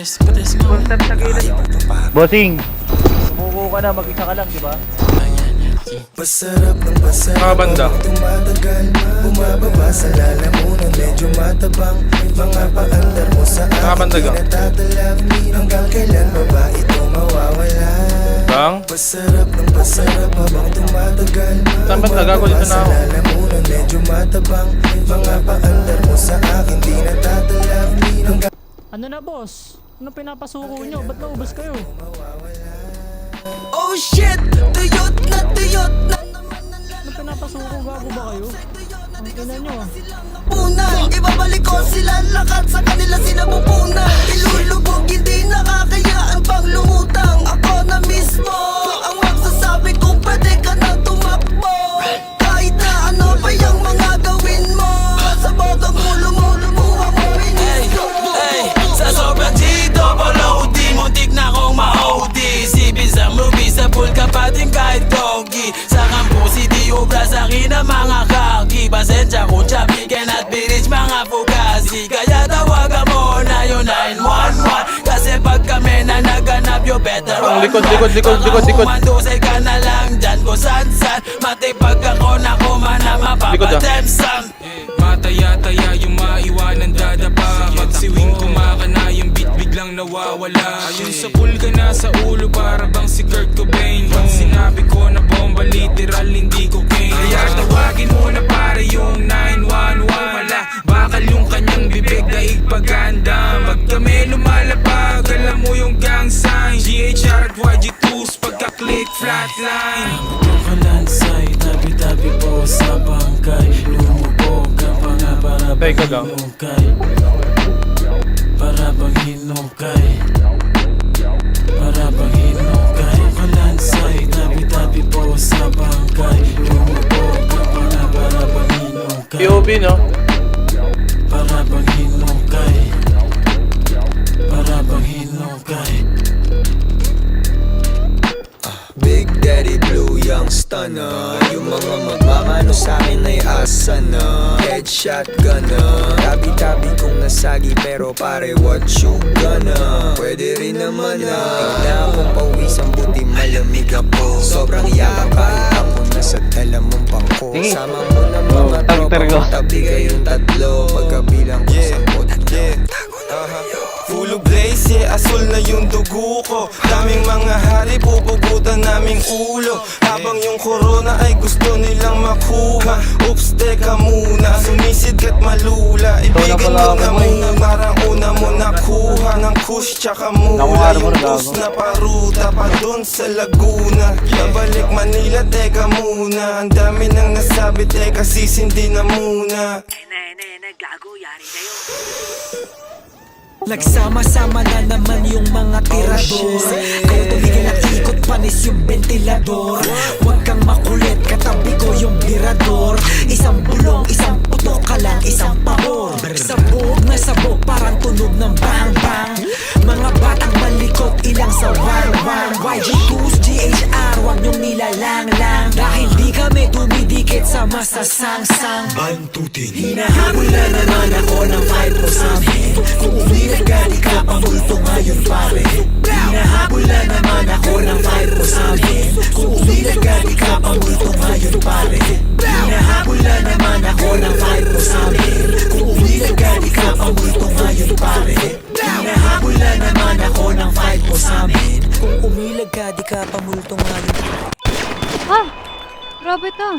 Concept sa gilid. Bossing, sumuko ka na, mag-isa ka lang, di ba? Pasarap ng pasarap. Mga banda. Tumatagal, bumababa sa lalamunan. Medyo matabang, mga paandar mo sa Mga banda akin. ka. Tinatatalab, hanggang kailan ba ba ito mawawala? Bang? Pasarap ng pasarap habang tumatagal. Saan ba nagago dito na ako? Sa lalamunan, medyo matabang, mga paandar mo sa akin. Tinatatalab, hanggang Ano na boss? Ano pinapasuko nyo? Ba't naubos kayo? oh shit! Tuyot na Ano pinapasuko? Gago ba kayo? Ang ina nyo ah. punan. Ibabalik ko sila lakat sa kanila sinapupunan. Ilulubog hindi nakakayaan pang lumutang. Ako na mismo ang magsasabi kung pwede ka na tumakbo. Kahit na ano pa yung mga gawin mo. Sa botong ulo mo, lumuha mo inisko. Sa sobrang double OD, muntik na akong ma-OD. Sipin sa movie, sa pool ka pa din kahit doggy. Sa campus, di obra sa akin ang mga kaki. Pasensya kung chubby, cannot be rich mga fugazi. Kaya tawagan mo na yung 911. Kasi pag kami na naganap, you better run. Likod. Mandusay ka na lang dyan kung saan-saan. Matipag ako na kumana, mapapatemsan. Mataya-taya yung maiwanan dadapa. Pag siwing kumakana yung beat biglang nawawala. Ayun sa pool ka na sa ulo para bang si Kurt Cobain. Pag sinabi ko na bomba literal hindi cocaine. Kaya tawagin mo na pare yung 911. Wala bakal yung kanyang bibig daig paganda. Pag kami lumalapag alam mo yung gang sign. GHR at YG2s pagka-click flatline. Kalansay, tabi-tabi po sa bangkay. Lumubog ka pa nga para bang Teka lang. hinukay. Para bang hinukay. Para bang hinukay. Kalansay, tabi-tabi po sa bangkay. Lumubog ka pa nga para bang hinukay. POV, no? Para bang hinukay. Para bang hinukay. Big Daddy Blue, young stunner. Yung mga magmamano sa'kin ay asa na. Headshot gunner. Tabi-tabi kong nasagi pero pare what you gonna. Pwede rin naman na tingnan akong pawisang buti malamig ako. Sobrang yakap kahit ako nasa tela mong bangko. Sama mo na mga tropa mo, tabi kayong tatlo. Pagkabilang ko sa bot Full of blaze, yeah, asul na yung dugo ko. Daming mga hari, pupugutan naming ulo. Habang yung corona ay gusto nilang makuha. Oops, teka muna, sumisid ka't malula. Ibigan mo na muna, marang una mo nakuha. Ng kush tsaka mula, yung bus na paruta pa dun sa Laguna. Nabalik Manila, teka muna. Ang dami nang nasabi, teka sisindi na muna. Nagsama-sama na naman yung mga tirador. Kung tumigil ang ikot, panis yung ventilador. Huwag kang makulit, katabi ko yung birador. Isang bulong, isang putok ka lang, isang pabor. Sabog na sabog, parang tunog ng bang-bang. Mga batang malikot, ilang sa wang-wang. YG2s, GHR, huwag niyong nilalang-lang. Dahil di kami dumidikit sa masasang-sang. Bantutin. Hinahabol na naman ako ng fight mo sa amin. Kung umilag ka, di ka pamulto ngayon pare. Hinahabol na naman ako ng fight mo sa amin. Kung umilag ka, di ka pamulto ngayon pare. Hinahabol na naman ako ng fight mo sa amin. Kung umilag ka, di ka pamulto ngayon pare. Hinahabol na naman ako ng fight mo sa amin. Kung umilag ka, di ka pamulto ngayon. Ah! Grabe to.